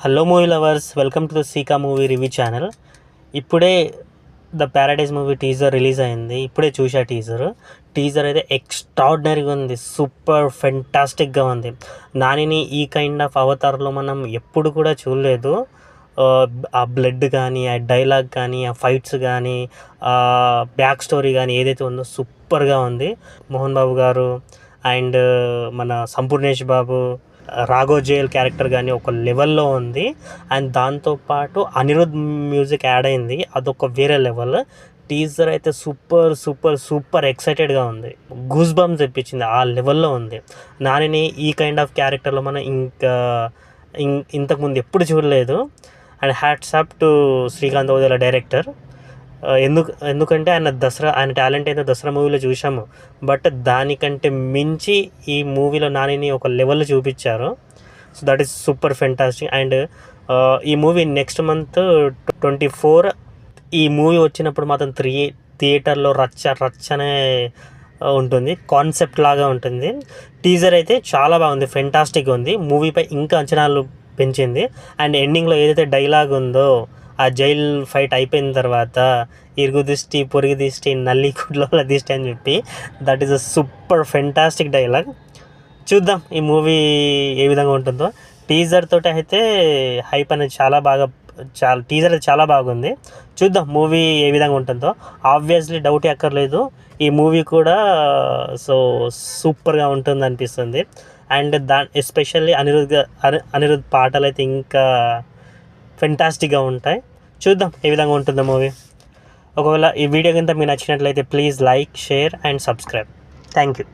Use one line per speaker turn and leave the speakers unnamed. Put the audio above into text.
Hello movie lovers, welcome to the సీకా movie review channel. ఇప్పుడే the paradise movie teaser release అయింది. ఇప్పుడే చూసా టీజర్ అయితే ఎక్స్ట్రాడినరీగా ఉంది. సూపర్ ఫెంటాస్టిక్గా ఉంది. నానిని ఈ కైండ్ ఆఫ్ అవతార్లో మనం ఎప్పుడు కూడా చూడలేదు. ఆ బ్లడ్ కానీ, ఆ డైలాగ్ కానీ, ఆ ఫైట్స్ కానీ, బ్యాక్ స్టోరీ కానీ ఏదైతే ఉందో సూపర్గా ఉంది. మోహన్ బాబు గారు అండ్ మన సంపూర్ణేష్ బాబు, రాఘవ్ జైల్ క్యారెక్టర్ కానీ ఒక లెవెల్లో ఉంది. అండ్ దాంతోపాటు అనిరుద్ మ్యూజిక్ యాడ్ అయింది, అదొక వేరే లెవెల్. టీజర్ అయితే సూపర్ సూపర్ సూపర్ ఎక్సైటెడ్గా ఉంది. గూస్ బంప్స్ తెప్పించింది, ఆ లెవెల్లో ఉంది. నానిని ఈ కైండ్ ఆఫ్ క్యారెక్టర్లో మనం ఇంతకుముందు ఎప్పుడు చూడలేదు. And hats up to Srikanth Odela director. ఎందుకంటే ఆయన టాలెంట్ అయితే దసరా మూవీలో చూసాము, బట్ దానికంటే మించి ఈ మూవీలో నానిని ఒక లెవెల్ చూపించారు. So that is super fantastic. And ఈ మూవీ నెక్స్ట్ మంత్ 24 ఈ మూవీ వచ్చినప్పుడు మాత్రం థియేటర్లో రచ్చనే ఉంటుంది, కాన్సెప్ట్ లాగా ఉంటుంది. టీజర్ అయితే చాలా బాగుంది, ఫెంటాస్టిక్గా ఉంది. మూవీపై ఇంకా అంచనాలు పెంచింది. అండ్ ఎండింగ్లో ఏదైతే డైలాగ్ ఉందో, ఆ జైల్ ఫైట్ అయిపోయిన తర్వాత ఇరుగు దిష్టి పొరుగు దిష్టి నల్లి కుడ్ల దిష్టి అని చెప్పి, that is a super fantastic dialogue. చూద్దాం ఈ మూవీ ఏ విధంగా ఉంటుందో. టీజర్ తోటి అయితే హైప్ అనేది టీజర్ అయితే చాలా బాగుంది. చూద్దాం మూవీ ఏ విధంగా ఉంటుందో. ఆబ్వియస్లీ డౌట్ ఎక్కర్లేదు, ఈ మూవీ కూడా సూపర్గా ఉంటుంది అనిపిస్తుంది. అండ్ ఎస్పెషల్లీ అనిరుద్ పాటలు అయితే ఇంకా ఫెంటాస్టిక్గా ఉంటాయి. చూద్దాం ఏ విధంగా ఉంటుందో మూవీ. ఒకవేళ ఈ వీడియో కింద మీకు నచ్చినట్లయితే please like, share and subscribe. Thank you.